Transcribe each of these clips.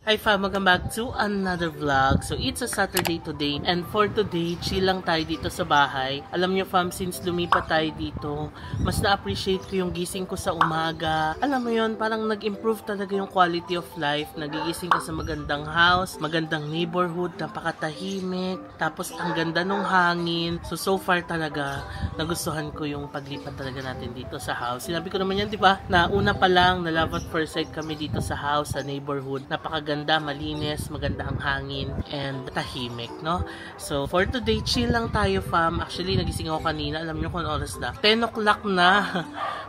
Hi fam, welcome back to another vlog. So it's a Saturday today and for today, chill lang tayo dito sa bahay. Alam nyo fam, since lumipat tayo dito, mas na-appreciate ko yung gising ko sa umaga. Alam mo yon, parang nag-improve talaga yung quality of life. Nagigising ka sa magandang house, magandang neighborhood, napakatahimik, tapos ang ganda ng hangin. So far talaga, nagustuhan ko yung paglipat talaga natin dito sa house. Sinabi ko naman yan, di ba? Na una pa lang, na love at first sight kami dito sa house, sa neighborhood. Napakaganda, malinis, maganda ang hangin, and tahimik, no? So, for today, chill lang tayo, fam. Actually, nagising ako kanina. Alam nyo kung oras na? 10 o'clock na.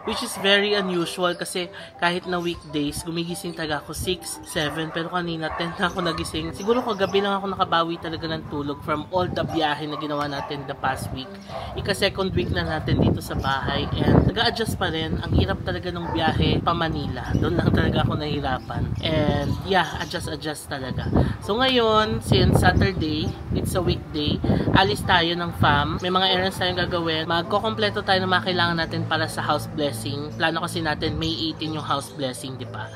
Which is very unusual kasi kahit na weekdays, gumigising talaga ako 6, 7. Pero kanina, 10 na ako nagising. Siguro kagabi lang ako nakabawi talaga ng tulog from all the biyahe na ginawa natin the past week. Ika-second week na natin dito sa bahay. And nag-a-adjust pa rin. Ang hirap talaga ng biyahe pa Manila. Doon lang talaga ako nahirapan. And yeah, adjust talaga. So ngayon, since Saturday, it's a weekday, alis tayo ng fam. May mga errands tayong gagawin. Magko-kompleto tayo ng mga kailangan natin para sa house blessing. Plano kasi natin May 18 yung house blessing, di ba?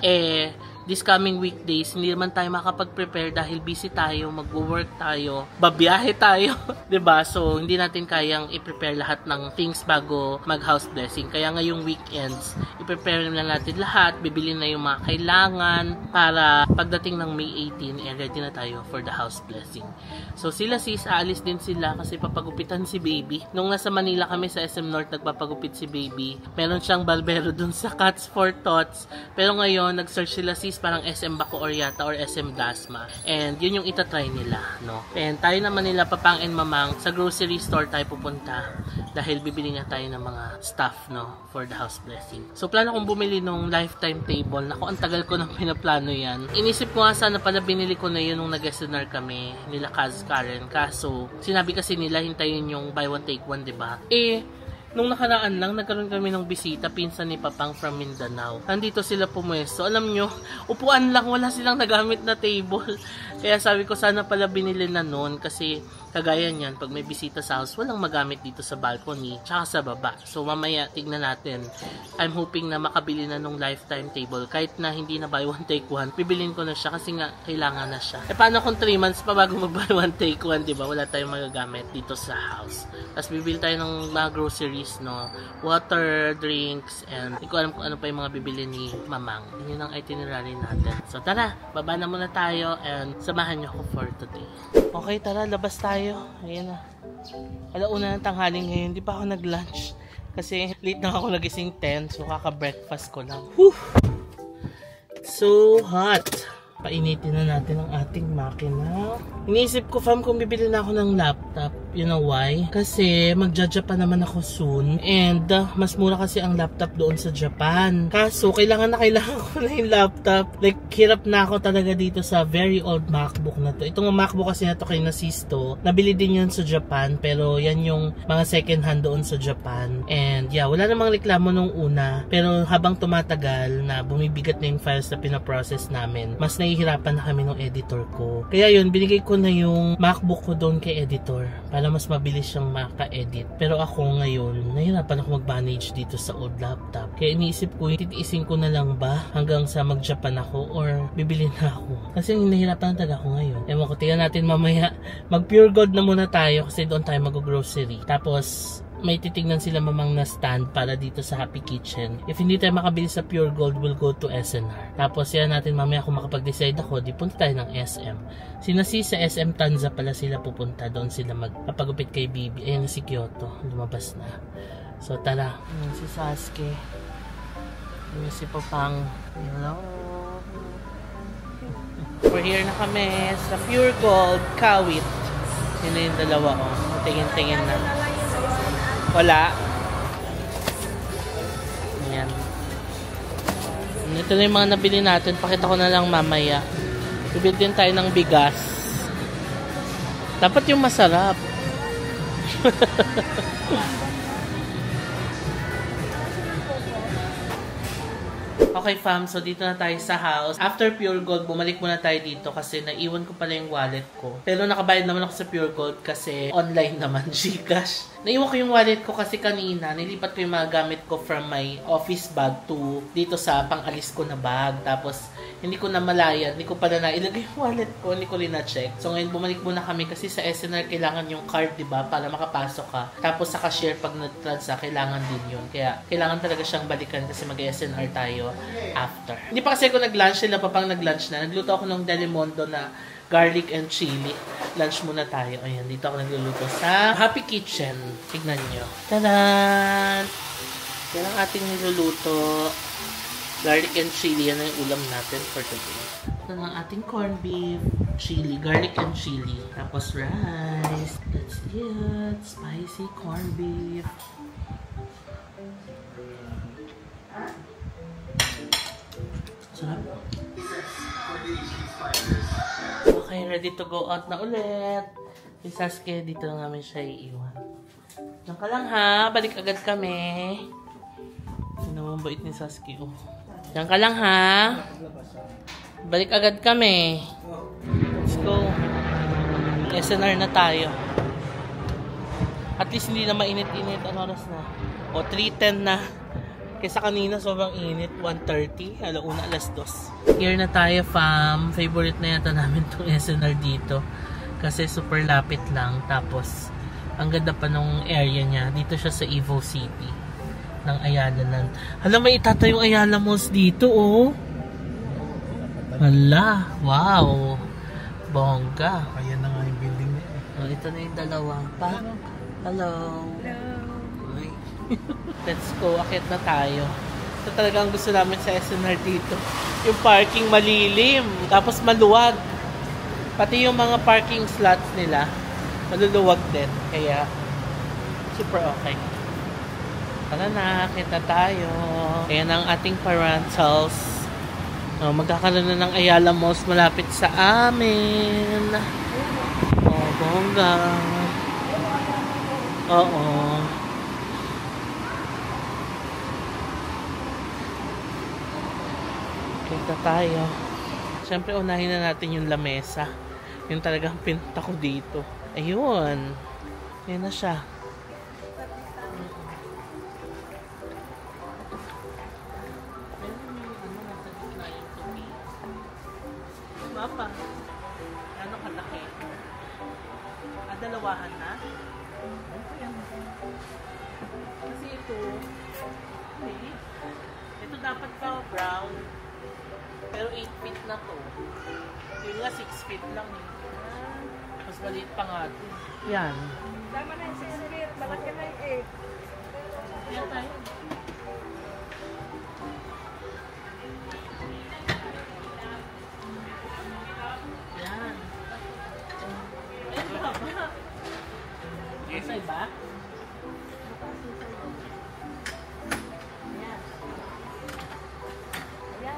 This coming weekdays, hindi naman tayo makapag-prepare dahil busy tayo, magwo-work tayo, babiyahe tayo, 'di ba? So, hindi natin kayang i-prepare lahat ng things bago mag-house blessing. Kaya ngayong weekends, i-prepare na natin lahat, bibili na yung mga kailangan para pagdating ng May 18, ready na tayo for the house blessing. So, sila sis, aalis din sila kasi papagupitan si baby. Nung nasa Manila kami sa SM North, nagpapagupit si baby. Meron siyang barbero dun sa Cuts for Tots. Pero ngayon, nag-search sila sis parang SM Bacoor yata or SM Dasma. And yun yung itatry nila, no? And tayo naman nila papang and mamang sa grocery store tayo pupunta dahil bibili nga tayo ng mga stuff, no? For the house blessing. So plano kong bumili nung lifetime table. Naku, ang tagal ko nang pinaplano yan. Inisip ko nga sana pala binili ko na yun nung nag-seminar kami nila Kaz Karen. Kaso sinabi kasi nila hintayin yung buy one take one, diba? Nung nakaraan lang, nagkaroon kami ng bisita, pinsan ni Papang from Mindanao. Nandito sila pumuesto. Alam nyo, upuan lang, wala silang nagamit na table. Kaya sabi ko, sana pala binili na noon kasi kagaya niyan, pag may bisita sa house, walang magamit dito sa balcony, tsaka sa baba. So mamaya, tignan natin. I'm hoping na makabili na nung lifetime table. Kahit na hindi na buy one take one, bibilin ko na siya kasi nga, kailangan na siya. Paano kung 3 months pa bago mag buy one take one, diba? Wala tayong magagamit dito sa house. Tapos bibili tayo ng mga groceries, no? Water, drinks, and hindi ko alam kung ano pa yung mga bibili ni Mamang. Yun ang itinerary natin. So tara, baba na muna tayo and samahan niyo ako for today. Okay, tara, labas tayo. Ayan na. Alauna ng tanghaling ngayon. Di pa ako nag-lunch. Kasi late na ako nagising 10. So kaka-breakfast ko lang. Whew! So hot. Painitin na natin ang ating makina. Iniisip ko, fam, kung bibili na ako ng laptop. You know why? Kasi magja-Japan naman ako soon. And mas mura kasi ang laptop doon sa Japan. Kaso, kailangan ko na yung laptop. Like, hirap na ako talaga dito sa very old MacBook na to. Itong MacBook kasi na to kay Nasisto. Nabili din yun sa Japan. Pero yan yung mga second hand doon sa Japan. And yeah, wala namang reklamo nung una. Pero habang tumatagal na bumibigat na yung files na pinaprocess namin, mas nahihirapan na kami ng editor ko. Kaya yun, binigay ko na yung MacBook ko doon kay editor para mas mabilis siyang maka-edit. Pero ako ngayon, nahihirapan ako mag-manage dito sa old laptop. Kaya iniisip ko, titiisin ko na lang ba hanggang sa mag-Japan ako or bibili na ako. Kasi nahihirapan talaga ako ngayon. Ewan ko, tingnan natin mamaya. Mag-Pure Gold na muna tayo kasi doon tayo mag-grocery. Tapos may titignan sila mamang na stand para dito sa Happy Kitchen. If hindi tayo makabili sa Pure Gold, we'll go to SNR. Tapos yan natin mamaya kung makapag-decide ako, di punta tayo ng SM. Sinasi sa SM Tanza pala sila pupunta. Doon sila magpapagupit kay Bibi. Ayan si Kyoto. Lumabas na. So tara. Ayan si Sasuke. Ayan si Papang. Hello. We're here na kami sa Pure Gold, Kawit. Yun na yung dalawa ko. Tingin-tingin na. Wala. Ayan. Ito na yung mga nabili natin. Pakita ko na lang mamaya. Bibili din tayo ng bigas. Dapat yung masarap. Okay fam, so dito na tayo sa house. After Pure Gold, bumalik muna tayo dito kasi naiwan ko pala yung wallet ko. Pero nakabayad naman ako sa Pure Gold kasi online naman, GCash. Naiwan ko yung wallet ko kasi kanina. Nilipat ko yung mga gamit ko from my office bag to dito sa pang-alis ko na bag. Tapos, hindi ko na malaya. Hindi ko pa na nailagay yung wallet ko. Hindi ko rin na-check. So, ngayon bumalik muna kami kasi sa SNR kailangan yung card, diba? Para makapasok ka. Tapos, sa cashier pag nag-transact, kailangan din yun. Kaya, kailangan talaga siyang balikan kasi mag-SNR tayo after. Hindi pa kasi ako nag-lunch. Sila pa pang nag-lunch na. Nagluto ako ng Delimondo na garlic and chili. Lunch muna tayo. Ayan, dito ako nagluluto sa Happy Kitchen. Tignan nyo. Tadaan! Yan ang ating niluluto. Garlic and chili. Yan ang ulam natin for today. Ito ang ating corned beef, chili, garlic and chili. Tapos rice. That's it. Spicy corned beef. Sarap. Okay, ready to go out na ulit. Si Sasuke, dito na namin siya iiwan. Diyan ka lang ha, balik agad kami. Ano naman bait ni Sasuke, oh. Diyan ka lang ha. Balik agad kami. Let's go. SNR na tayo. At least hindi na mainit-init. Ano oras na? O, 3:10 na. Kaysa kanina, sobrang init. 1:30. Alauna, 2:00. Here na tayo, fam. Favorite na yata namin itong SNR dito. Kasi super lapit lang. Tapos, ang ganda pa nung area niya. Dito siya sa Evo City. Ng Ayala Land. Hala, may itatayong Ayala Malls dito, oh. Hala, wow. Bongga. Ayan na nga yung building niya. Oh, ito na yung dalawa. Pa? Hello. Let's go, akit na tayo. Ito talaga ang gusto namin sa SNR dito. Yung parking malilim, tapos maluwag. Pati yung mga parking slots nila, maluluwag din. Kaya, super okay. Tara na, akit na tayo. Ayan ang ating parentals. Oh, magkakaroon na ng Ayala Malls malapit sa amin. Oh, bongga. Oo. Kita tayo. Siyempre, unahin na natin yung lamesa. Yung talagang pinunta ko dito. Ayun. Ayan na siya. Mapa. Ano kalaki? Dalawahan na? Kasi ito, okay. Ito dapat pa brown. Pero 8 feet na to. Yung nga 6 feet lang. Mas maliit pa nga ito. Yan. Tama na yung 6 feet. Bakit ka na yung 8? Yan tayo. Yan. Ayun ba? Masay ba?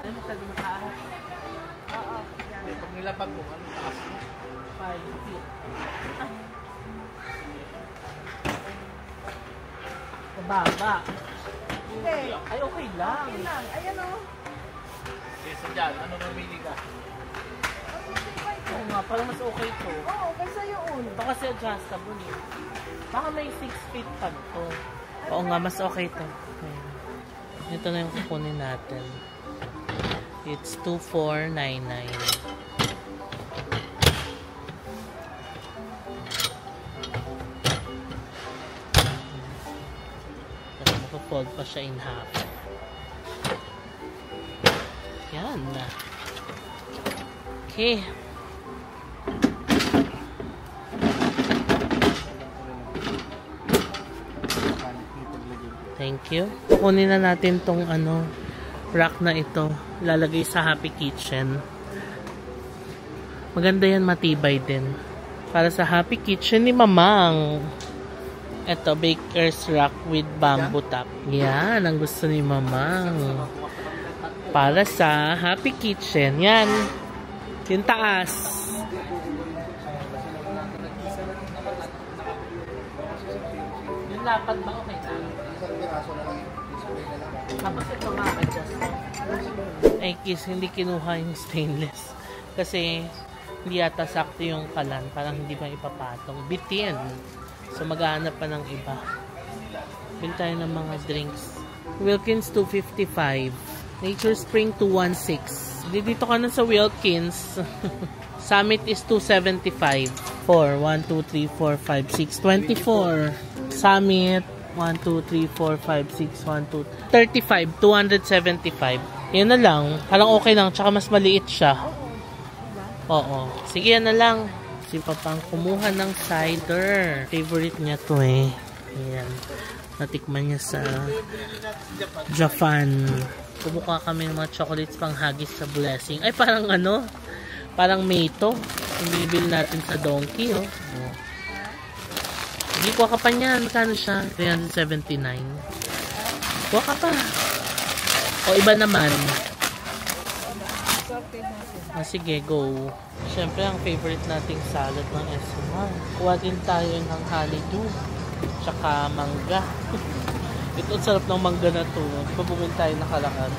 Ano mo sabi makaahas? Oo. Pag nilapag mo, ano taas mo? 5 feet. Mababa. Hindi. Ay, okay lang. Okay lang. Ayan o. Kesa dyan, ano mamili ka? Oo nga, parang mas okay to. Oo, kaysa yun. Ito kasi adjustable eh. Baka may 6 feet pa to. Oo nga, mas okay to. Ayan. Ito na yung kukunin natin. It's 2499. Pero mapafold pa siya in half. Yan na. Okay. Thank you. Kukunin na natin tong ano, rack na ito. Lalagay sa Happy Kitchen. Maganda yan, matibay din. Para sa Happy Kitchen ni Mamang. Ito, baker's rack with bamboo top. Yan, ang gusto ni Mamang. Para sa Happy Kitchen. Yan. Yung taas. Yung lapad ba okay na? Tapos ito ma-adjust. Ay, kiss, hindi kinuha yung stainless. Kasi, hindi yata sakto yung kalan. Parang hindi ba ipapatong. Bitin. So maghahanap pa ng iba. Bili tayo ng mga drinks. Wilkins 255. Nature Spring 216. Dito ka na sa Wilkins. Summit is 275. 4, 1, 2, 3, 4, 5, 6, 24. Summit 1, 2, 3, 4, 5, 6, 1, 2, 35, 275. Yan na lang. Parang okay lang. Tsaka mas maliit siya. Oo. Sige, yan na lang. Si Papang kumuha ng cider. Favorite niya to eh. Ayan. Natikman niya sa Japan. Kumuha kami ng mga chocolates pang hagis sa Blessing. Ay, parang ano? Parang Mate. Bibili natin sa Donkey, oh. Hindi kuha ka pa niyan. Magkano siya? 379. Kuha ka pa. O, iba naman. Sige, go. Siyempre, ang favorite nating salad ng SM1. Kuha din tayo ng honeydew. Tsaka mangga. Ito, ang sarap ng mangga na to. Kung bumili tayo nakalakad.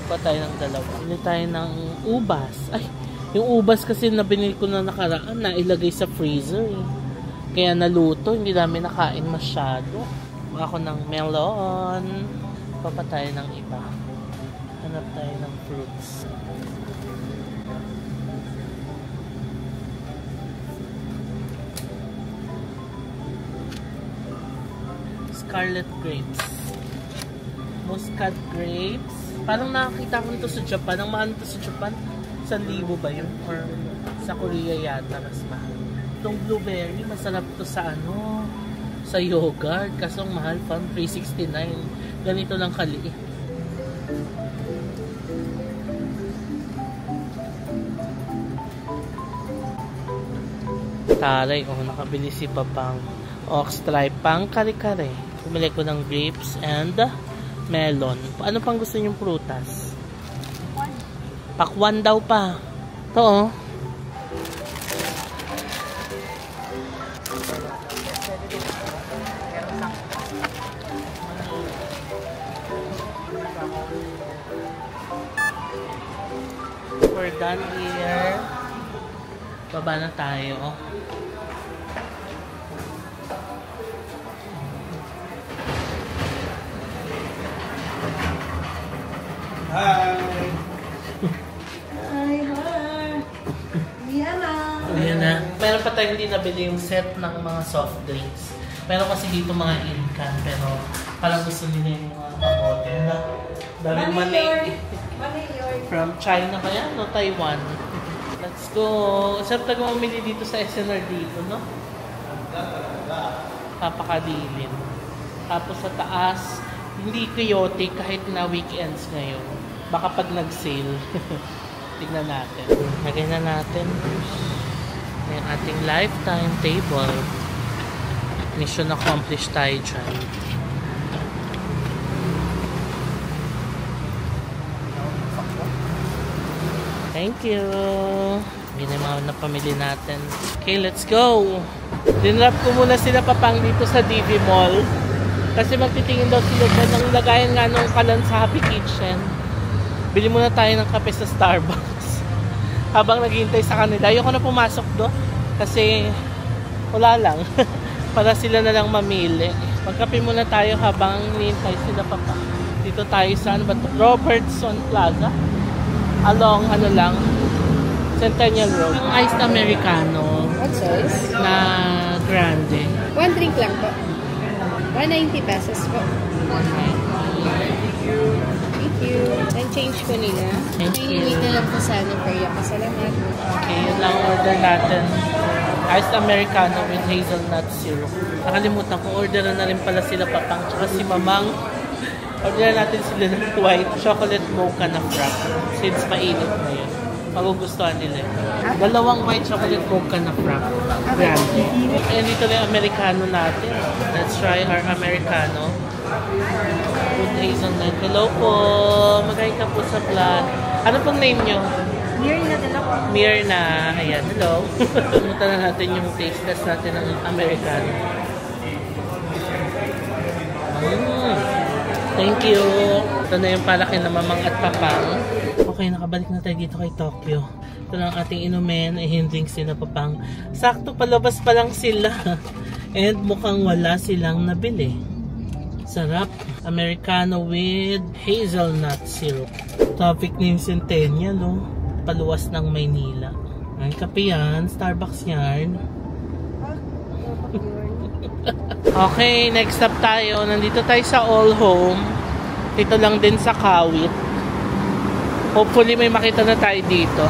Kuha tayo ng dalawa. Bumili tayo ng ubas. Ay, yung ubas kasi na binili ko na nakaraan, nailagay sa freezer eh. Kaya naluto, hindi namin nakain masyado. Kuha ako ng melon. Kuha pa tayo ng iba. Hanap tayo ng fruits. Scarlet grapes. Muscat grapes. Parang nakakita ko nito sa Japan. Ang mahal nito sa Japan, 1,000 ba yun? Or sa Korea yata, mas mahal. Itong blueberry, masarap to sa ano, sa yogurt. Kaso ang mahal pa, 369. Ganito lang kaliit. Taray, nakabili si Papang ox-stripe pang kare-kare. Bumili ko ng grapes and melon. Ano pang gusto niyong prutas? Pakwan daw pa. Ito oh. We're done here. Baba na tayo. Hi! Hi! Yan na! Ayan na. Meron pa tayong hindi nabili yung set ng mga soft drinks. Meron kasi dito mga in-can, pero parang gusto nila yung mga kamote na daming mani. From China kaya, no? Taiwan. Let's go. Sarap tayo mamili dito sa SNR dito, no? Papakadilin. Tapos sa taas, hindi chaotic kahit na weekends ngayon. Baka pag nag-sale. Tignan natin. Lagay na natin yung ating lifetime table. Mission accomplished tayo dyan. Thank you. Yun yung mga napamili natin. Okay, let's go. Dinrap ko muna sila Papang dito sa DV Mall. Kasi magtitingin daw sila ng lagayan nga nung kalan sa Happy Kitchen. Bili muna tayo ng kape sa Starbucks. Habang naghihintay sa kanila. Ayoko na pumasok doon. Kasi wala lang. Para sila na lang mamili. Magkape muna tayo habang hinihintay sila Papa. Dito tayo sa ano ba ito? Robertson Plaza. Along ano lang. Centennial Road. Ang iced Americano. What size? Na grande. 1 drink lang po. 190 pesos po. Thank you. Then change ko nila. Thank you. Hinihintay na lang po sana for you. Pasalamat. Okay, yun lang order natin. Iced Americano with hazelnut syrup. Nakalimutan ko, orderan na rin pala sila Papang tsaka si Mamang. Orderan natin sila ng white chocolate mocha na frap. Since mainit na yun. Magugustuhan nila. Dalawang white chocolate mocha na frap. Grande. Ayan dito na yung Americano natin. Let's try our Americano. With hazelnut. Hello po. Magaling ka po sa vlog. Ano pong name nyo? Mirna dala po. Mirna. Ayan. Hello. Pumunta na natin yung taste test natin ng Americano. Thank you. Ito na yung palaki na Mamang at Papang. Okay, nakabalik na tayo dito kay Tokyo. Ito na ang ating inumin. Ihindring sila Papang. Sakto palabas pa lang sila. And mukhang wala silang nabili. Sarap. Americano with hazelnut syrup. Traffic na yung Centennial, no? Paluwas ng Maynila. Ay, kape yan. Starbucks yan. Okay, next stop tayo. Nandito tayo sa All Home. Dito lang din sa Kawit. Hopefully may makita na tayo dito.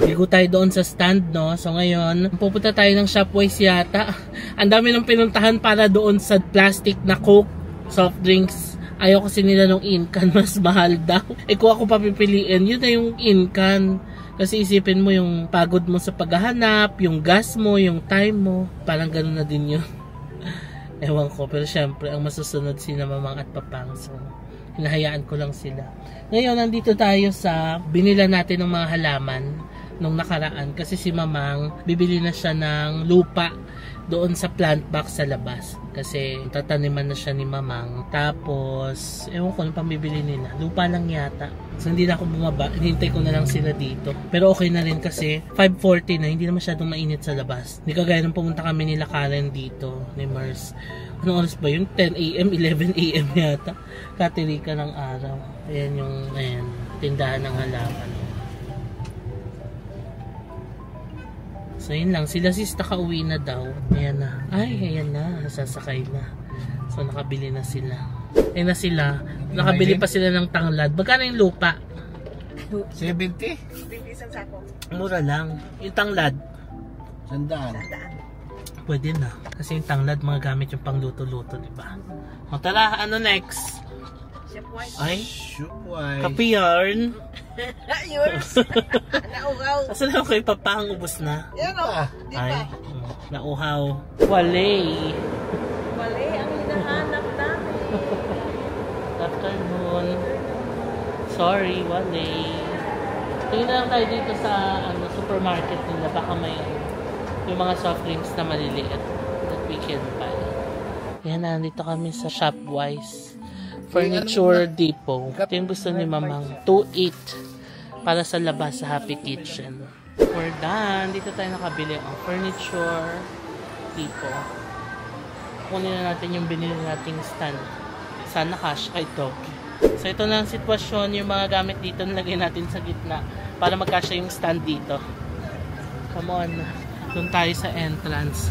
Ligo tayo doon sa stand, no? So ngayon, pupunta tayo ng Shopwise yata. Ang dami nang pinuntahan para doon sa plastic na Coke, soft drinks. Ayaw kasi nila nung in-can, mas mahal daw. Kung ako papipiliin, yun na yung in-can. Kasi isipin mo yung pagod mo sa paghahanap, yung gas mo, yung time mo. Parang ganun na din yun. Ewan ko, pero syempre, ang masusunod sila mamang at papang. So, hinahayaan ko lang sila. Ngayon, nandito tayo sa binila natin ng mga halaman nung nakaraan. Kasi si mamang, bibili na siya ng lupa doon sa plant box sa labas. Kasi tataniman na siya ni mamang. Tapos, ewan ko ano pang bibili nila. Lupa lang yata. So, hindi na ako bumaba. Hinintay ko na lang sila dito. Pero okay na rin kasi 5:40 na. Hindi na masyadong mainit sa labas. Hindi kagaya nung pumunta kami nila Karen dito. Ni Mars. Anong oras ba yun? 10 a.m., 11 a.m. yata. Katirika ng araw. Ayan yung tindahan ng halaman. So yun lang, sila sis nakauwi na daw. Ayan na. Ay, ayan na. Sasakay na. So nakabili na sila. Ayan na sila. Nakabili pa sila ng tanglad. Magkano yung lupa? 70? Isang sako. Mura lang. Yung tanglad? 100. Pwede na. Kasi yung tanglad, mga gamit yung pangluto-luto, diba? O tara, ano next? Ay, Shopwise. kape yarn. Yours. Naugaw. Asa na ako ipapang ubos na? Yan o. Di Ay, ba? nauhaw. Walay. Mali ang hinahanap namin. Afternoon. Sorry, walay. Tingnan na lang tayo dito sa supermarket nila. Baka may yung mga soft drinks na maliliit that we can buy. Yan, nandito kami sa Shopwise Furniture Depot. Ito yung gusto ni mamang 2.8 para sa labas sa Happy Kitchen. We're done. Dito tayo nakabili ang Furniture Depot. Kunin na natin yung binili nating stand. Sana cash. Ay, ito. So ito na ang sitwasyon. Yung mga gamit dito nilagay natin sa gitna para magkasya yung stand dito. Come on. Doon tayo sa entrance.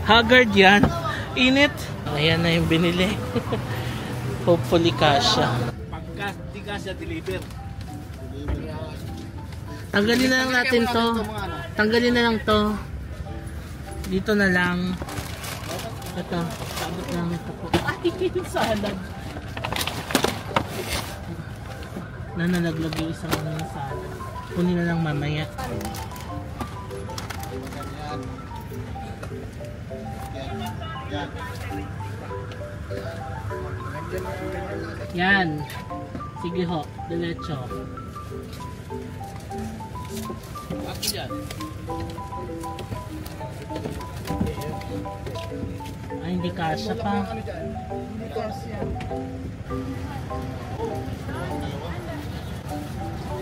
Haggard yan. Init. Ayan na yung binili. Hopefully kasha. Pagka di kasya deliver. Tanggalin na lang natin to. Tanggalin na lang to. Dito na lang. Ito. Sabot lang ito po. Ay, salad. Nanalaglag yung isang salad. Kunin na lang mamaya. Yan. Sige ho, diretso. Ay, hindi kasya pa. Hindi kasi yan.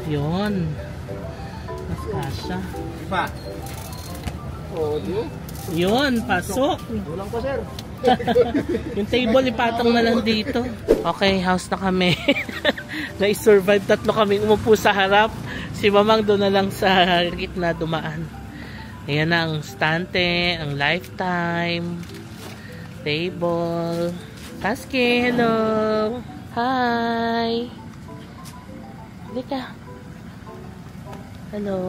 Yun. Mas kasya. Pa. Oh, di. Yun, pasok. Kulang pa, sir. Yung table ipatong na lang dito. Okay, house na kami. Na-survive, tatlo kami umupo sa harap. Si mamang doon na lang sa gitna dumaan. Ayan na ang stante, ang lifetime, table. Taski, hello. Hi. Halika. Hello.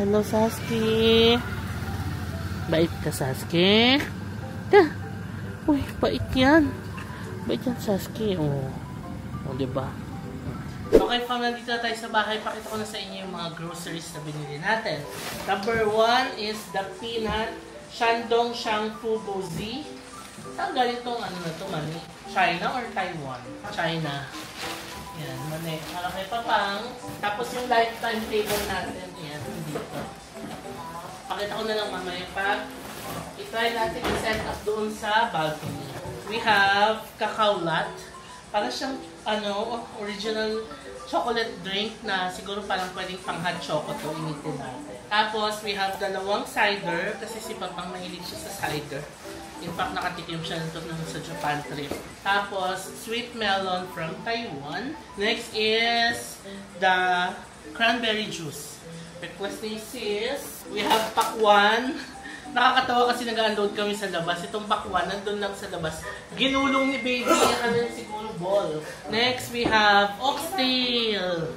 Hello, Saski. Bait ka, Saski. Ta. Uy, bait yan. Bait yan, Saski. Oh. Oh, diba? Okay, fam, nandito na tayo sa bahay. Pakita ko na sa inyo yung mga groceries na binili natin. Number 1 is the peanut Shandong Shangfu Bozi. Saan galing itong ano na ito, mani? China or Taiwan? China. Yan, mani. Para kay Papang. Tapos yung lifetime table natin. Yan, dito. Pakita ko na lang mamaya pa. I-try natin i-set up doon sa balcony. We have cacao latte. Para siyang, original chocolate drink na siguro parang pwedeng pang hot choco to, initin natin. Tapos, we have dalawang cider kasi si Papang mahilig siya sa cider. In fact, nakatikim siya nito nung sa Japan trip. Tapos, sweet melon from Taiwan. Next is the cranberry juice. Request ni sis. We have pakwan. Nakakatawa kasi nag-unload kami sa labas. Itong pakwan, nandun lang sa labas. Ginulong ni baby. Ano siguro ball. Next, we have oxtail.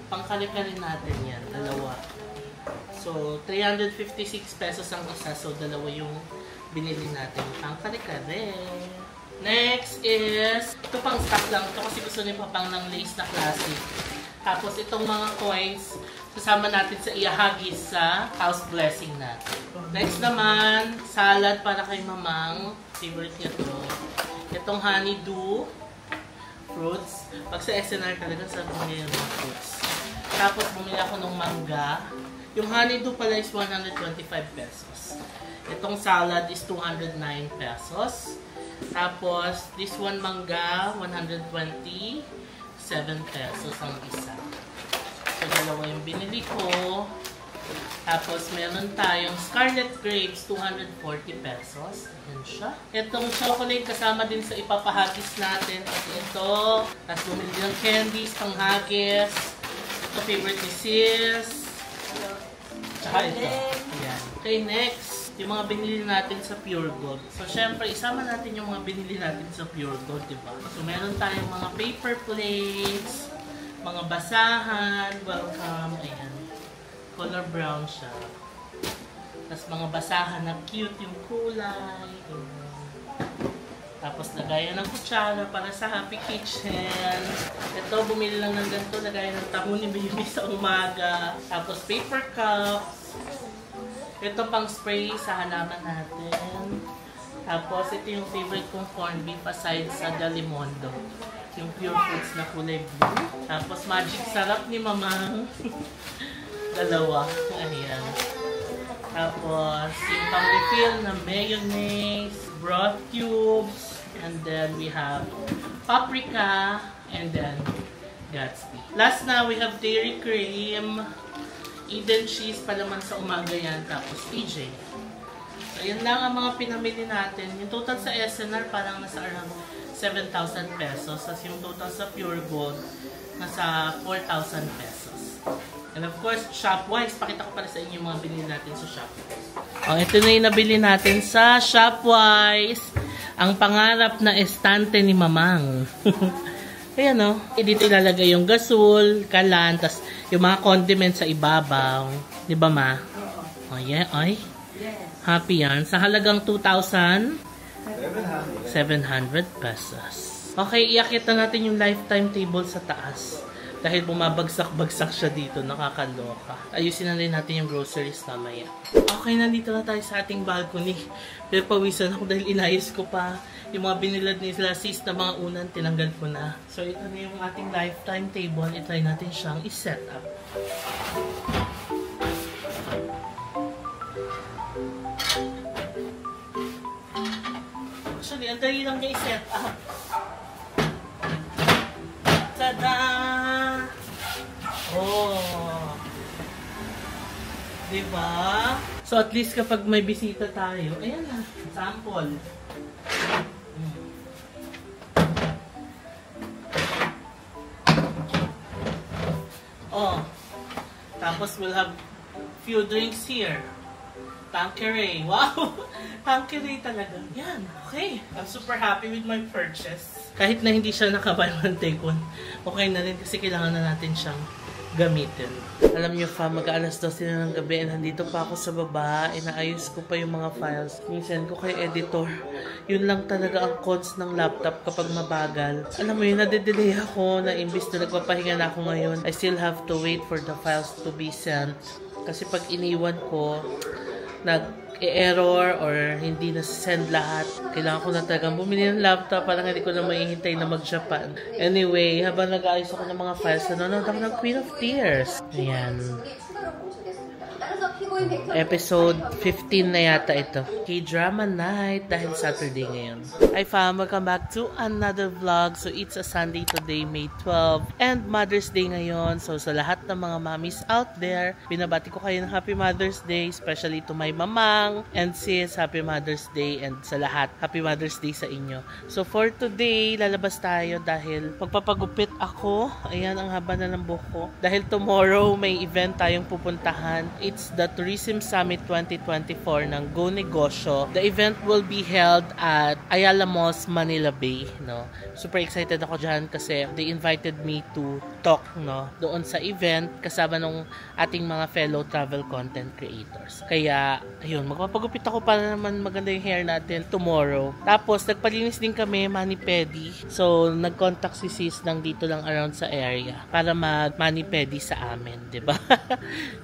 Pangkali-kali natin yan. Dalawa. So, 356 pesos ang isa. So, dalawa yung binili natin. Pangkali-kali. Next is, ito pang stock lang. Ito kasi gusto ni Papang ng lace na classic. Tapos, itong mga coins, kasama natin sa iahagis sa house blessing natin. Next naman, salad para kay Mamang. Favorite niya to. Itong honeydew fruits. Pag sa SNR talaga, sarap niya yung mga fruits. Tapos, bumili ako ng mangga. Yung honeydew pala is 125 pesos. Itong salad is 209 pesos. Tapos, this one mangga, 127 pesos ang isa. So, dalawa yung binili ko. Tapos, meron tayong Scarlet Grapes, 240 pesos. Ayan siya. Itong chocolate kasama din sa ipapahagis natin. At ito. Tapos, bumili ng candies, panghagis. Ito, favorite ni sis. Tsaka ito. Ayan. Okay, next. Yung mga binili natin sa Pure Gold. So, syempre, isama natin yung mga binili natin sa Pure Gold, diba? So, meron tayong mga paper plates, mga basahan, welcome, ayan. Color brown siya. Tapos mga basahan na cute yung kulay. Ayan. Tapos lagayan ng kutsara para sa Happy Kitchen. Ito, bumili lang ng ganito. Lagayan ng taho ni baby sa umaga. Tapos paper cups. Ito pang spray sa halaman natin. Tapos ito yung favorite kong corned beef aside sa Delimondo. Yung pure foods na kulay blue. Tapos magic sarap ni Mamang. Dalawa. Ayan. Tapos yung pang-refill na mayonnaise, broth cubes, and then we have paprika, and then Gatsby. Last na, we have dairy cream, Eden cheese pa naman sa umaga yan, tapos TJ. So, yan lang ang mga pinamili natin. Yung total sa SNR parang nasa around 7,000 pesos. Tapos yung total sa Pure Gold, nasa 4,000 pesos. And of course, Shopwise. Pakita ko para sa inyo yung mga binili natin sa Shopwise. Ito na yung nabili natin sa Shopwise. Ang pangarap na estante ni Mamang. Ayan o. Dito ilalagay yung gasol, kalan, tas yung mga condiments sa ibabaw. Di ba ma? O yeah, ay. Happy yan. Sa halagang 2,700 pesos. Okay, iakit na natin yung lifetime table sa taas. Dahil bumabagsak-bagsak siya dito, nakakaloka. Ayusin na rin natin yung groceries mamaya. Okay, nandito na tayo sa ating balcony. Pero pawisan ako dahil inayos ko pa yung mga binilad nila sis na mga unan, tinanggal ko na. So, ito na yung ating lifetime table. I-try natin siyang i-set up. Actually, ang dali lang niya i-set up. Tada! Oh! Diba? So, at least kapag may bisita tayo, ayan na, sample. Oh. Tapos, we'll have few drinks here. Tanqueray. Wow! Tanqueray talaga. Yan. Okay. I'm super happy with my purchase. Kahit na hindi siya naka-buy one take one, okay na rin kasi kailangan na natin siyang gamitin. Alam niyo fa, mag-alas 12 na ng gabi, nandito pa ako sa baba, inaayos ko pa yung mga files. Minsan ko kay editor. Yun lang talaga ang cons ng laptop kapag mabagal. Alam mo yun, nade-delay ako na imbis na nagpapahinga na ako ngayon, I still have to wait for the files to be sent. Kasi pag iniwan ko, nag-error or hindi na-send lahat. Kailangan ko na talagang bumili ng laptop para hindi ko na maihintay na mag-Japan. Anyway, habang nag-ayos ako ng mga files, nanonood ako ng Queen of Tears. Ayan. Episode 15 na yata ito. K-drama night dahil Saturday ngayon. Hi fam, welcome back to another vlog. So it's a Sunday today, May 12. And Mother's Day ngayon. So sa lahat ng mga mommies out there, binabati ko kayo ng Happy Mother's Day. Especially to my mamang and sis, Happy Mother's Day. And sa lahat, Happy Mother's Day sa inyo. So for today, lalabas tayo dahil magpapagupit ako. Ayan, ang haba na ng buhok ko. Dahil tomorrow, may event tayong pupuntahan. It's the Tourism Summit 2024 ng Go Negosyo. The event will be held at Ayala Malls, Manila Bay. No? Super excited ako dyan kasi they invited me to talk doon sa event kasama nung ating mga fellow travel content creators. Kaya, ayun, magpapagupit ako para naman maganda yung hair natin tomorrow. Tapos, nagpalinis din kami, mani-pedi. So, nag-contact si sis ng dito lang around sa area para mag-mani-pedi sa amin, diba?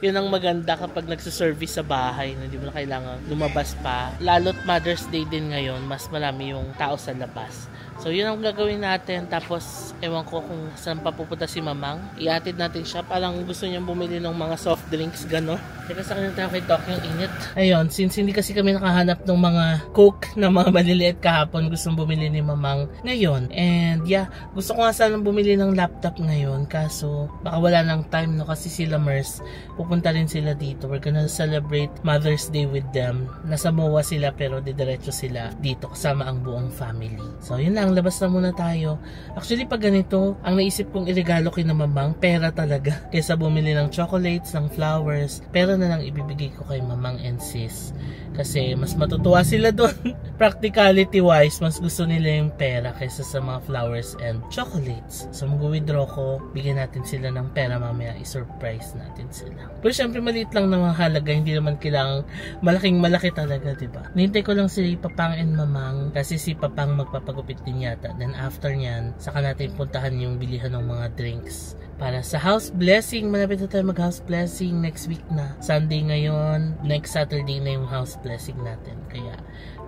Yun ang maganda kapag nagsuservice sa bahay, hindi mo na kailangan lumabas pa. Lalo't Mother's Day din ngayon, mas marami yung tao sa labas. So, yun ang gagawin natin. Tapos, ewan ko kung saan pa pupunta si Mamang. Iatid natin siya. Parang gusto niyang bumili ng mga soft drinks, gano'n. Teka, sa kanya tayo kay Tok yung init. Ayun, since hindi kasi kami nakahanap ng mga coke na mga maliliit kahapon, gustong bumili ni Mamang ngayon. And yeah, gusto ko nga sanang bumili ng laptop ngayon. Kaso, baka wala ng time, no? Kasi sila Mers, pupunta rin sila dito. We're gonna celebrate Mother's Day with them. Nasa MOA sila pero didiretso sila dito kasama ang buong family. So, yun lang. Labas na muna tayo. Actually, pag ganito, ang naisip kong iregalo kay na Mamang, pera talaga. Kaysa bumili ng chocolates, ng flowers, pera na lang ibibigay ko kay Mamang and sis. Kasi mas matutuwa sila doon. Practicality wise, mas gusto nila yung pera kaysa sa mga flowers and chocolates. So, mag-withdraw ko, bigyan natin sila ng pera mamaya, i-surprise natin sila. Pero syempre, maliit lang na mga halaga, hindi naman kailangang malaking-malaki talaga, diba? Nintay ko lang si Papang and Mamang kasi si Papang magpapagupit din yata. Then after nyan, saka natin puntahan yung bilihan ng mga drinks para sa house blessing. Malapit na tayo mag house blessing next week na. Sunday ngayon, next Saturday na yung house blessing natin. Kaya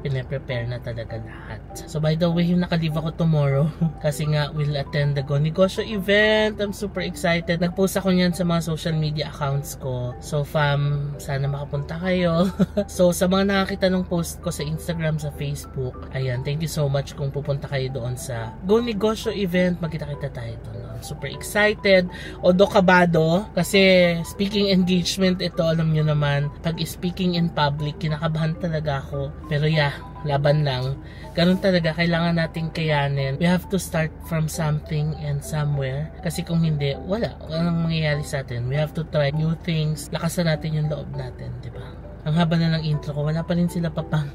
pinaprepare na talaga lahat. So by the way, yung nakalive ako tomorrow kasi nga we'll attend the Go Negosyo event. I'm super excited. Nag-post ako niyan sa mga social media accounts ko. So fam, sana makapunta kayo. So sa mga nakakita ng post ko sa Instagram, sa Facebook, ayan, thank you so much kung pupunta kayo doon sa Go Negosyo event. Magkita-kita tayo doon. I'm super excited. Odo kabado kasi speaking engagement ito, alam nyo naman, pag speaking in public, kinakabahan talaga ako. Pero yeah, laban lang. Ganun talaga, kailangan nating kayanin. We have to start from something and somewhere. Kasi kung hindi, wala. Walang mangyayari sa atin. We have to try new things. Lakasan natin yung loob natin, di ba? Ang haba na ng intro ko. Wala pa rin sila Papang.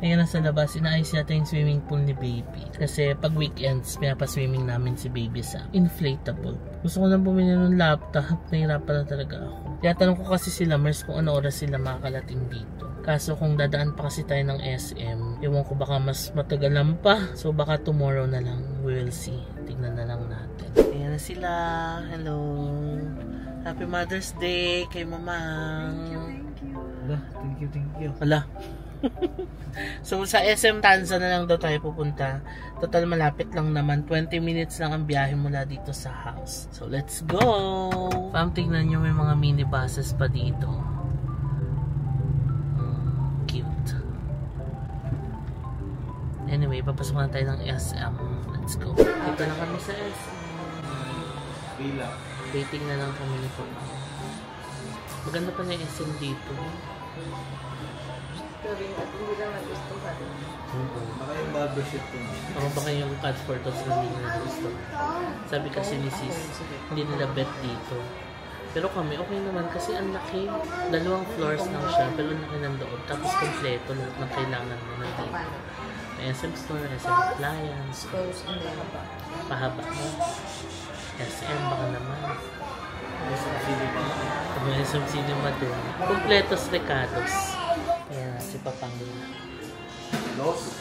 Ayan na sa labas. Inaayos natin yung swimming pool ni Baby. Kasi pag weekends, pinapaswimming namin si Baby sa inflatable. Gusto ko lang bumili ng laptop. Nahirapan na talaga ako. Tiyatanong ko kasi sila Mers kung ano oras sila makakalating dito. Kaso kung dadaan pa kasi tayo ng SM, ewan ko baka mas matagalan pa. So baka tomorrow na lang. We will see. Tignan na lang natin. Ayan na sila. Hello. Happy Mother's Day kay Mamang. Thank you. Wala. So sa SM Tanza na lang daw tayo pupunta. Total malapit lang naman. 20 minutes lang ang biyahe mula dito sa house. So let's go! Fam, tignan nyo, may mga minibuses pa dito. Cute. Anyway, papasok na tayo ng SM. Let's go. Dito na kami sa SM. Bila. Waiting na lang kami nito. Maganda pa na yung SM dito. Pero hindi naman gusto ka rin. Baka yung barbershop ko. Ako baka yung cut for tops na hindi nila gusto. Sabi kasi ni sis, hindi nila bet dito. Pero kami, okay naman kasi ang laki. 2 floors lang siya, pero ang laki ng loob. Tapos kompleto lahat ng kailangan mo na dito. May SM Store, SM Appliance, pahaba mo. SM baka naman. May SM Cinema doon. Kompletos Recados. Ayan, si Papang Los.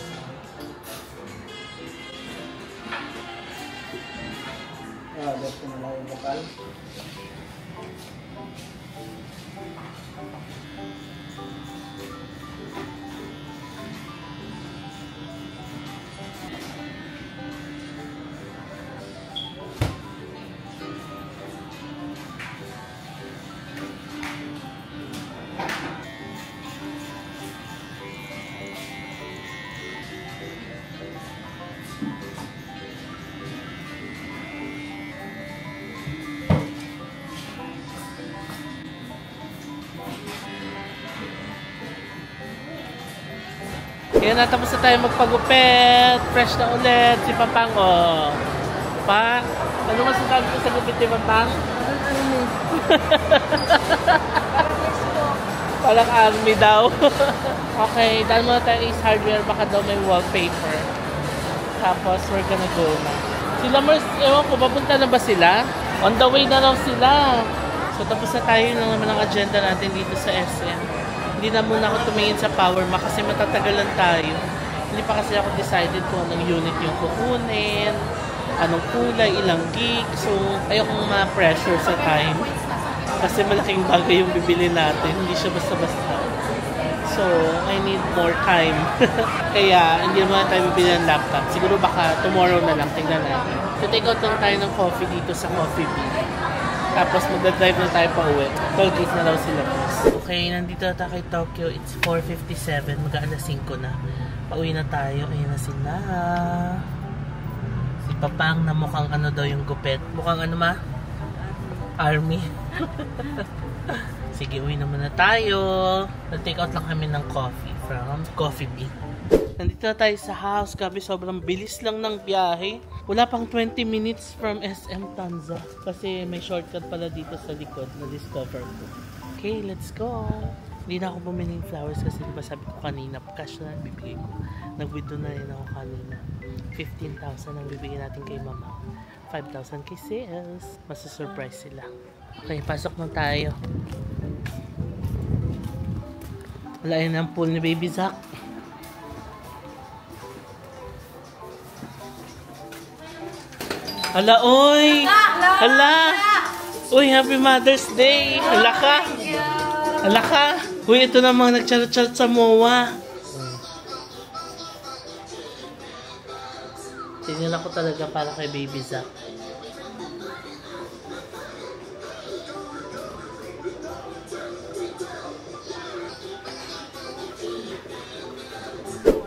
Dapat ko na lang yung bakal. Kaya natapos na tayo magpagupit. Fresh na ulit. Si Papang, oh. Pa, ano masasabi ko sa gupit ni Papang? Parang army daw. Okay, dahil muna tayo Ace Hardware, baka daw may wallpaper. Tapos, we're gonna go na. Sila Mars, ewan ko, papunta na ba sila? On the way na raw sila. So, tapos na tayo naman ang agenda natin dito sa SM. Hindi na muna ako tumingin sa Power Mac kasi matatagalan tayo. Hindi pa kasi ako decided kung anong unit yung kukunin, anong kulay, ilang gig. So, ayokong ma-pressure sa time. Kasi malaking bagay yung bibili natin. Hindi siya basta-basta. So, I need more time. Kaya, hindi naman tayo bibili ng laptop. Siguro baka tomorrow na lang. Tingnan natin. So, take out lang tayo ng coffee dito sa Coffee Bean. Tapos, magdadrive na tayo pa uwi. Tollgate na daw sila. Okay, nandito na tayo kay Tokyo. It's 4:57. Mag-aalas 5 na. Pauwi na tayo. Ayan na sila. Si Papang na mukhang ano daw yung gupit. Mukhang ano ma? Army. Sige, uwi naman na tayo. Nag-take out lang kami ng coffee from Coffee Bean. Nandito na tayo sa house. Grabe, sobrang bilis lang ng biyahe. Wala pang 20 minutes from SM Tanza. Kasi may shortcut pala dito sa likod na discover ko. Okay, let's go. Hindi na ako bumili ng flowers kasi diba sabi ko kanina, cash na bibigay ko. Nag-withdraw na rin ako kanina. 15,000 ang bibigyan natin kay mama. 5,000 kay sales. Masa-surprise sila. Okay, pasok na tayo. Wala yun ang pool ni Baby Zach. Hala, oy! Hala! Uy, Happy Mother's Day! Hala ka! Hala ka! Uy, ito namang nagcharot-charot sa MOA. Tingnan ako talaga para kay Baby Zach.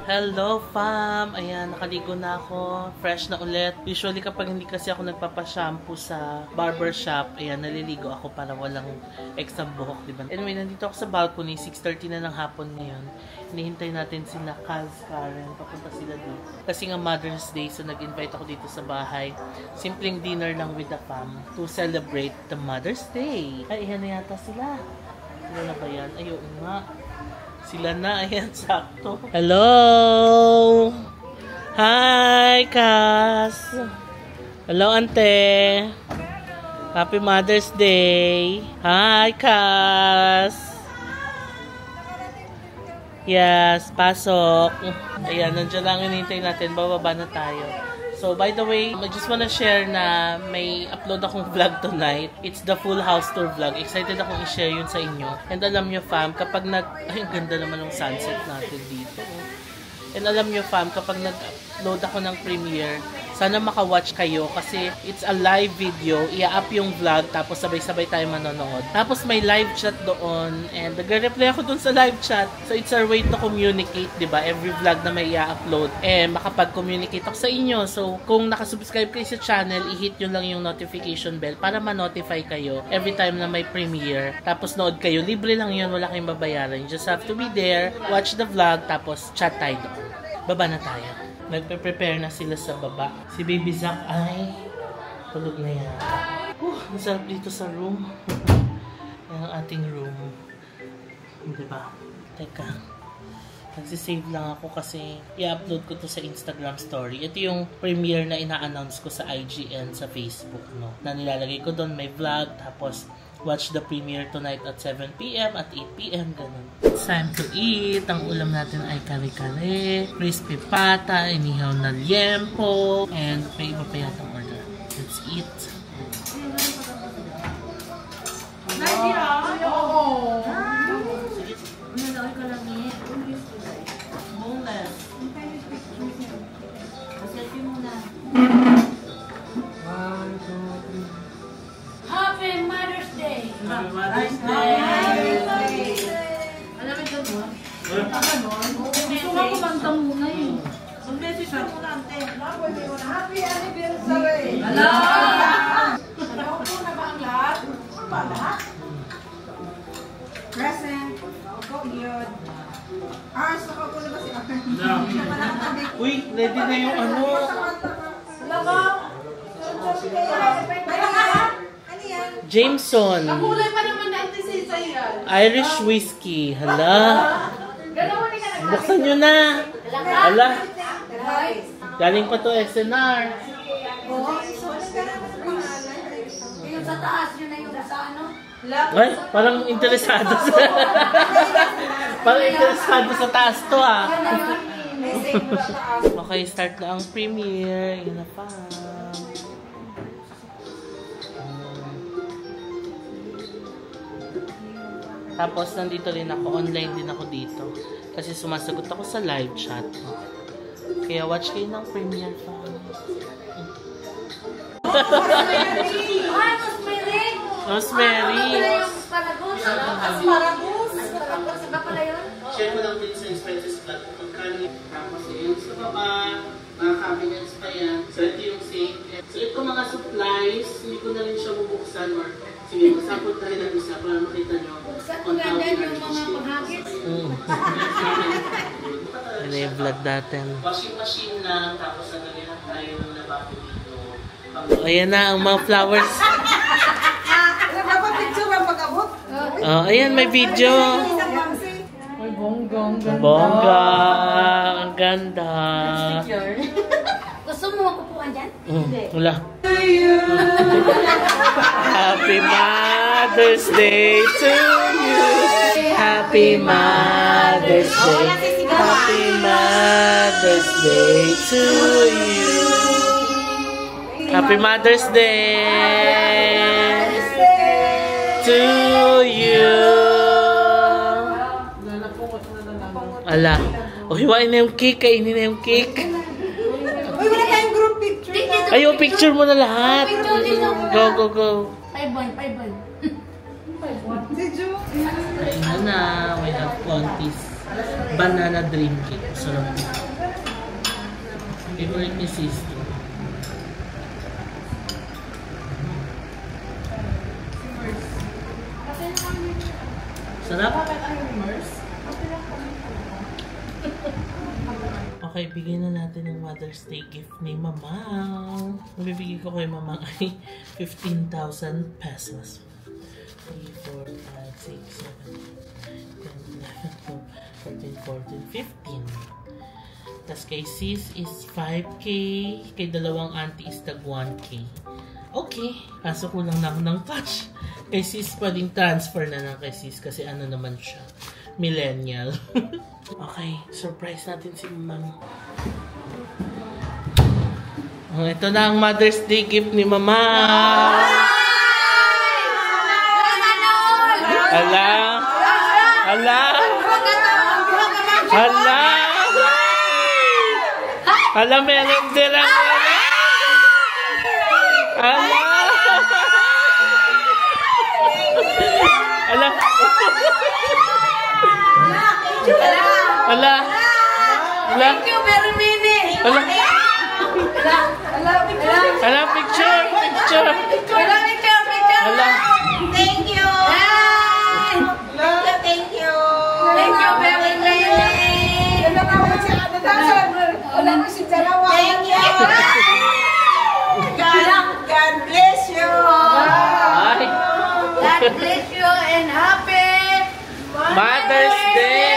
Hello fam! Ayan, nakaligo na ako. Fresh na ulit. Usually kapag hindi kasi ako nagpapashampoo sa barbershop, ayan, naliligo ako para walang extra buhok, diba? Anyway, nandito ako sa balcony. 6:30 na ng hapon ngayon. Hinihintay natin sila Kaz, Karen. Papunta sila dito. Kasi nga Mother's Day, so nag-invite ako dito sa bahay. Simpleng dinner lang with the fam to celebrate the Mother's Day. Ay, ayan na yata sila. Sila na ba yan? Ayun nga. Sila na, ayan, sakto. Hello! Hi, Cass! Hello, ante! Happy Mother's Day! Hi, Cass! Yes, pasok. Ayan, nandiyan lang hinihintay natin. Bababa na tayo. So, by the way, I just wanna share na may upload akong vlog tonight. It's the full house tour vlog. Excited akong i-share yun sa inyo. And alam nyo, fam, kapag ay, ang ganda naman ng sunset natin dito. And alam nyo, fam, kapag nag-upload ako ng premiere, sana maka-watch kayo kasi it's a live video. I-up yung vlog tapos sabay-sabay tayo manonood. Tapos may live chat doon and nagre-reply ako doon sa live chat. So it's our way to communicate, diba? Every vlog na may i-upload makapag-communicate ako sa inyo. So kung nakasubscribe kayo sa channel, i-hit nyo lang yung notification bell para ma-notify kayo every time na may premiere. Tapos nood kayo. Libre lang yun. Wala kayong babayaran. You just have to be there, watch the vlog, tapos chat tayo doon. Baba na tayo. Nagpe-prepare na sila sa baba. Si Baby Zach ay tulog na yan. Masarap dito sa room. Yan ang ating room. Diba? Teka. Nagsisave lang ako kasi i-upload ko to sa Instagram story. Ito yung premiere na ina-announce ko sa IG and sa Facebook. No? Na nilalagay ko doon. May vlog. Tapos watch the premiere tonight at 7 PM, at 8 PM, ganun. It's time to eat. Ang ulam natin ay kare-kare, crispy pata, inihaw na liempo, and may iba pa yatang order. Let's eat. Boneless. Selfie muna. Happy Mother's Day! Happy Mother's Day! Alam mo ito mo? Gusto nga kumanta muna eh. Mag-message ka muna, ante. Happy anniversary! Hala! Nakaupo na ba ang lahat? Ano ba lahat? Present. Opo, yun. Saka ko na ba si Ate? Uy, ready na yung ano. Wala ba? Ano yan? Jameson. Kulay pa naman na ito sa yan. Irish whiskey. Hala. Ganawa ni ka na. Buksan nyo na. Hala. Galing pa to SNR. Yung sa taas, yun na yung sa ano? Ay, parang interesado sa... parang interesado sa taas to ah. Okay, start na ang premiere. Yun na pa. Tapos nandito rin ako, online din ako dito. Kasi sumasagot ako sa live chat. Kaya watch kayo ng premiere pa. Rosemary! Asparagus! Saka pala yun? Share mo lang din sa expenses flat kung magkano. Tapos yung sa baba, mga cabinets pa yan. So ito yung sink. So ito mga supplies, hindi ko na rin siya bubuksan or sige, magsapot na rin ang isa para makita nyo. Buksan ko lang yan yung mga paghagis. Ano yung vlog natin? Washing machine lang, tapos nagagyan lang tayo ng lababo dito. Ayan na, ang mga flowers. Napapicture ang pag-abot? Oh, ayan, may video. Ay, bonggang ganda. Bongga! Ang ganda. Gusto mo makupuan dyan? Wala. Happy Mother's Day to you. Happy Mother's Day. Happy Mother's Day to you. Happy Mother's Day to you. Ala. O, hiwain na yung cake. Kainin na yung cake. Uy, wala tayong group picture. Ayaw, picture mo na lahat. Go, go, go. 5-1. Si Jo. Ayan na. We have Contis. Banana dream cake. Sarap. Favorite ni sister. Sarap. Okay, bigyan na natin ng Mother's Day gift ni Mama. Mabibigay ko kay Mama ay 15,000 pesos. 3, 4, 5, 6, 7, 10, 11, 12, 13, 14, 15. Tapos kay sis is 5K. Kay dalawang auntie is tag 1K. Okay. Kaso kulang na ako ng cash. Kay sis pa din transfer na lang kay sis kasi ano naman siya. Millennial. Okay. Surprise natin si Mama. Oh, ito na ang Mother's Day gift ni Mama. Hala. Hala. Hala. Hala, meron din ang hala. Hala. Hala. Hala. Thank you very much. Hala. Hala, Picture. Hala, picture. Hala. Thank you. Thank you. Thank you very much. Thank you. God bless you. Ay. God bless you and happy Mother's Day.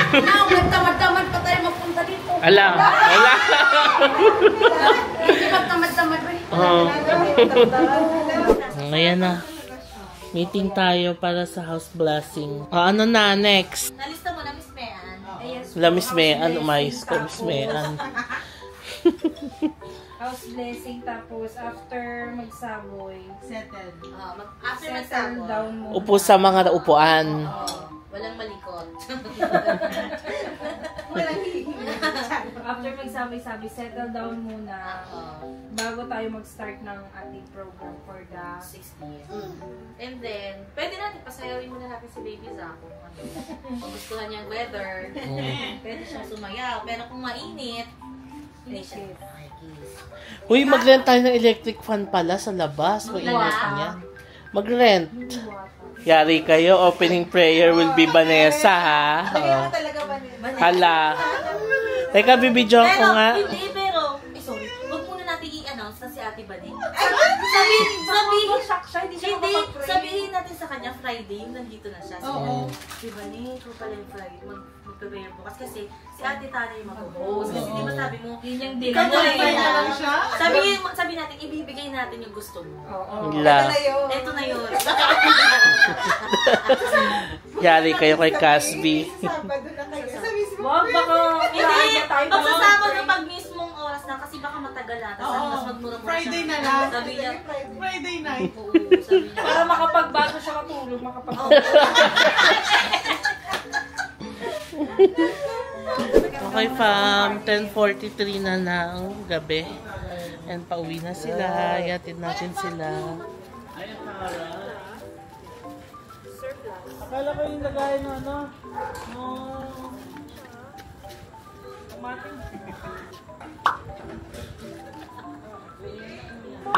Now, magtamad-tamad pa tayo magpunta dito. Hala. Hala. Hindi magtamad-tamad pa. Oh. Ngayon na. Meeting tayo para sa house blessing. Ano na next? Nalista mo na, Miss Mean. La Miss Mean, umayos ka Miss Mean. House blessing, tapos after magsaboy, Settled. After settle down mo. Upo sa mga upuan. Walang malikot. After magsaboy-sabi, settle down muna bago tayo mag-start ng ating program for the 60. And then, pwede natin pasayawin muna natin si Baby Zach kung gustuhan niyang weather. Pwede siyang sumayaw. Pero kung mainit, pwede siya. Uy, mag-rent tayo ng electric fan pala sa labas. Mainit niya. Mag-rent. Yari kayo, opening prayer will be Vanessa, ha? Oh. Talaga ba niya? Hala. Teka, bibidyo ko nga. Pero, sorry, huwag muna natin i-announce na si Ate Bani. Sabihin natin sa kanya Friday, nandito na siya. Si Bani, ito pala yung Friday, magpe-prayer bukas. Kasi si Ate Tana yung mag-host. Kasi di ba sabi mo, Yun yung Ikaw na lang siya? sabi natin, ibibigay natin yung gusto mo. Hala. Ito na yun. Yari kayo kay Casby. Sabado na kayo. Sabi si Wag, baka Hindi, kaya tayo pagsasama na pag mismong oras na kasi baka matagal na. Tapos mas magmura-mura Friday siya. na lang. Sabi niya, Friday night. oo, sabi niya. Para makapagbago siya katulog, Okay, fam. 10:43 na ng gabi. And pauwi na sila. Yatid natin sila. Akala ko yung lagay no ano? No.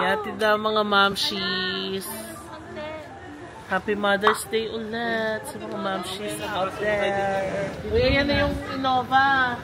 Yatid na mga mamshis. Happy Mother's Day ulit sa mga mamshis out there. Uy, ayan na yung Innova.